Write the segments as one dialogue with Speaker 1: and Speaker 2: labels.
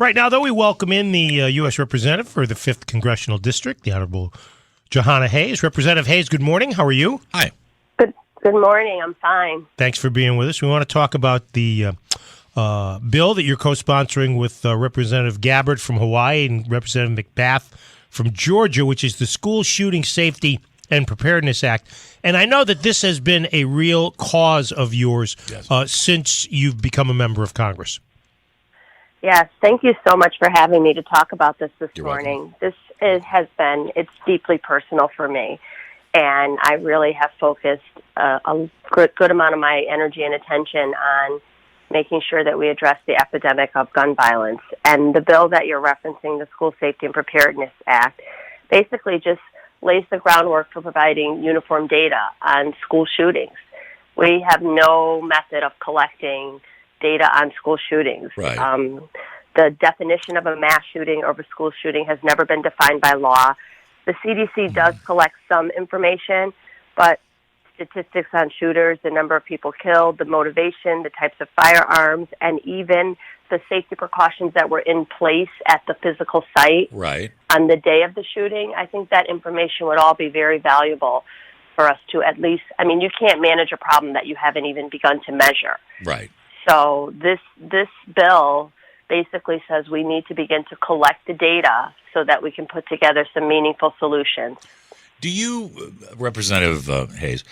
Speaker 1: Right now, though, we welcome in the U.S. Representative for the 5th Congressional District, the Honorable Jahana Hayes. Representative Hayes, good morning. How are you?
Speaker 2: Hi.
Speaker 3: Good morning. I'm fine.
Speaker 1: Thanks for being with us. We want to talk about the bill that you're co-sponsoring with Representative Gabbard from Hawaii and Representative McBath from Georgia, which is the School Shooting Safety and Preparedness Act. And I know that this has been a real cause of yours since you've become a member of Congress.
Speaker 3: Yes, thank you so much for having me to talk about this
Speaker 2: You're
Speaker 3: morning.
Speaker 2: welcome.
Speaker 3: It's deeply personal for me, and I really have focused a good amount of my energy and attention on making sure that we address the epidemic of gun violence. And the bill that you're referencing, the School Safety and Preparedness Act, basically just lays the groundwork for providing uniform data on school shootings. We have no method of collecting data on school shootings.
Speaker 2: Right.
Speaker 3: The definition of a mass shooting or a school shooting has never been defined by law. The CDC does collect some information, but statistics on shooters, the number of people killed, the motivation, the types of firearms, and even the safety precautions that were in place at the physical site on the day of the shooting, I think that information would all be very valuable for us to at least, you can't manage a problem that you haven't even begun to measure.
Speaker 2: Right.
Speaker 3: So this bill basically says we need to begin to collect the data so that we can put together some meaningful solutions.
Speaker 2: Do you, Representative Hayes,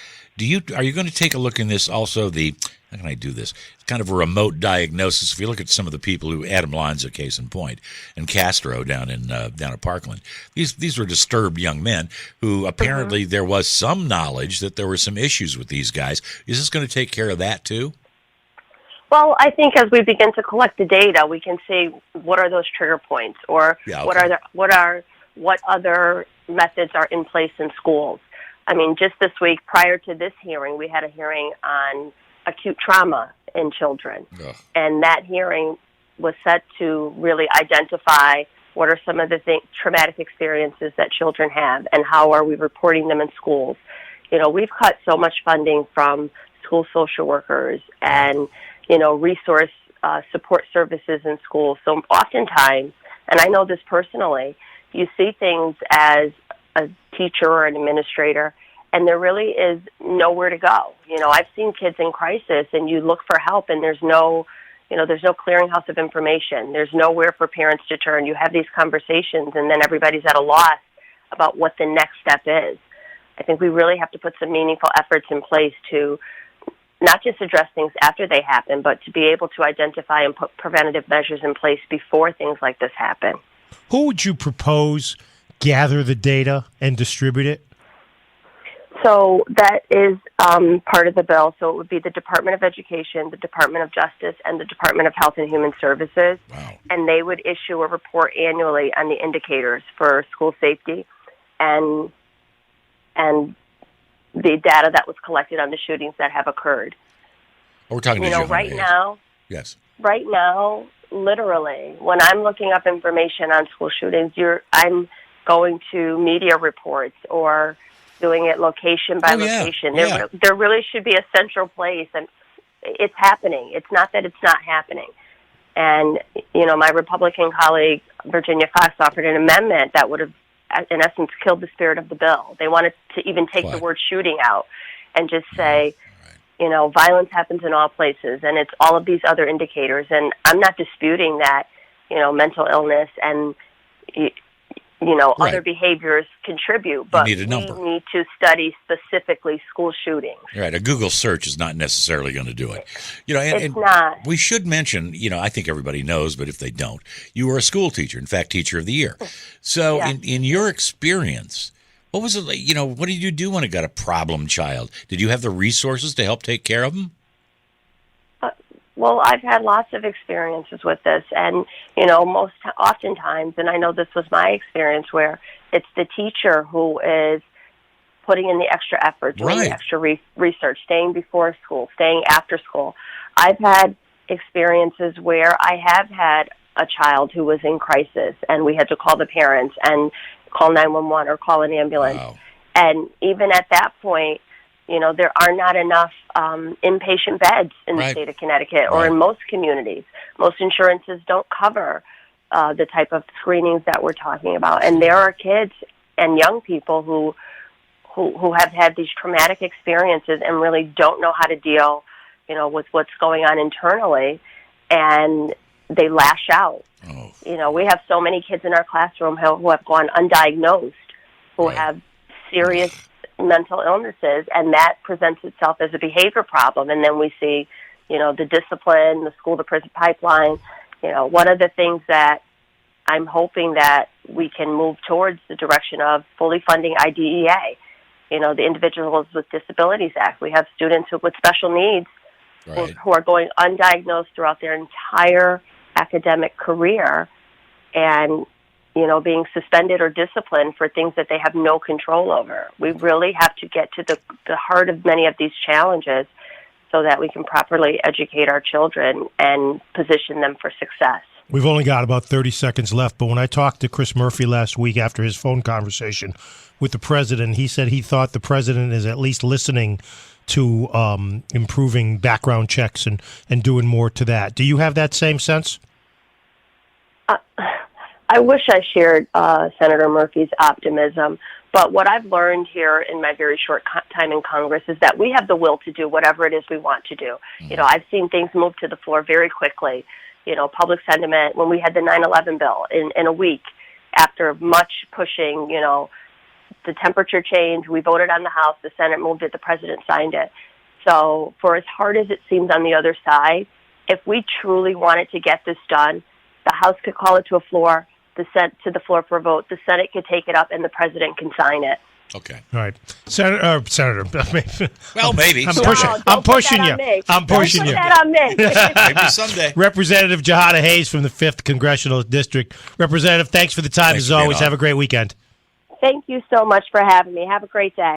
Speaker 2: are you going to take a look in this also, how can I do this? Kind of a remote diagnosis. If you look at some of the people who, Adam Lanza, case in point, and Castro down at Parkland, these were disturbed young men who apparently there was some knowledge that there were some issues with these guys. Is this going to take care of that too?
Speaker 3: Well, I think as we begin to collect the data, we can see what are those trigger points, or what other methods are in place in schools. Just this week, prior to this hearing, we had a hearing on acute trauma in children, and that hearing was set to really identify what are some of the traumatic experiences that children have, and how are we reporting them in schools. We've cut so much funding from school social workers and resource support services in schools. So oftentimes, and I know this personally, you see things as a teacher or an administrator, and there really is nowhere to go. I've seen kids in crisis, and you look for help, and there's no clearinghouse of information. There's nowhere for parents to turn. You have these conversations, and then everybody's at a loss about what the next step is. I think we really have to put some meaningful efforts in place to not just address things after they happen, but to be able to identify and put preventative measures in place before things like this happen.
Speaker 1: Who would you propose gather the data and distribute it?
Speaker 3: So that is part of the bill. So it would be the Department of Education, the Department of Justice, and the Department of Health and Human Services.
Speaker 2: Wow.
Speaker 3: And they would issue a report annually on the indicators for school safety and the data that was collected on the shootings that have occurred.
Speaker 2: We're talking to Jahana
Speaker 3: right
Speaker 2: Hayes.
Speaker 3: now.
Speaker 2: Yes.
Speaker 3: Right now, literally, when I'm looking up information on school shootings, I'm going to media reports or doing it location by location. There really should be a central place, and it's happening. It's not that it's not happening. And, my Republican colleague, Virginia Foxx, offered an amendment that would have, in essence, killed the spirit of the bill. They wanted to even take the word shooting out and just say, violence happens in all places, and it's all of these other indicators. And I'm not disputing that, mental illness and, other behaviors contribute, but we need to study specifically school shootings.
Speaker 2: Right. A Google search is not necessarily going to do it.
Speaker 3: It's not.
Speaker 2: We should mention, I think everybody knows, but if they don't, you were a school teacher, in fact, Teacher of the Year. So in your experience, what was it like? What did you do when it got a problem child? Did you have the resources to help take care of them?
Speaker 3: Well, I've had lots of experiences with this, and, oftentimes, and I know this was my experience, where it's the teacher who is putting in the extra effort, doing the extra research, staying before school, staying after school. I've had experiences where I have had a child who was in crisis, and we had to call the parents and call 911 or call an ambulance.
Speaker 2: Wow.
Speaker 3: And even at that point, there are not enough inpatient beds in the state of Connecticut or in most communities. Most insurances don't cover, the type of screenings that we're talking about. And there are kids and young people who have had these traumatic experiences and really don't know how to deal, with what's going on internally, and they lash out.
Speaker 2: Oh.
Speaker 3: We have so many kids in our classroom who have gone undiagnosed, who have serious mental illnesses, and that presents itself as a behavior problem. And then we see, the discipline, the school-to-prison pipeline. One of the things that I'm hoping that we can move towards the direction of fully funding IDEA, the Individuals with Disabilities Act. We have students with special needs who are going undiagnosed throughout their entire academic career and, being suspended or disciplined for things that they have no control over. We really have to get to the heart of many of these challenges so that we can properly educate our children and position them for success.
Speaker 1: We've only got about 30 seconds left, but when I talked to Chris Murphy last week after his phone conversation with the president, he said he thought the president is at least listening to improving background checks and doing more to that. Do you have that same sense?
Speaker 3: I wish I shared Senator Murphy's optimism, but what I've learned here in my very short time in Congress is that we have the will to do whatever it is we want to do. I've seen things move to the floor very quickly. Public sentiment, when we had the 9/11 bill in a week, after much pushing, the temperature change, we voted on the House, the Senate moved it, the President signed it. So for as hard as it seems on the other side, if we truly wanted to get this done, the House could call it to a floor, to the floor for a vote, the Senate could take it up, and the President can sign it.
Speaker 2: Okay.
Speaker 1: All right. Senator.
Speaker 2: Well, maybe.
Speaker 1: I'm pushing you. I'm pushing you.
Speaker 3: Don't put that on me.
Speaker 2: Maybe someday.
Speaker 1: Representative Jahana Hayes from the 5th Congressional District. Representative, thanks for the time as always. Have a great weekend.
Speaker 3: Thank you so much for having me. Have a great day.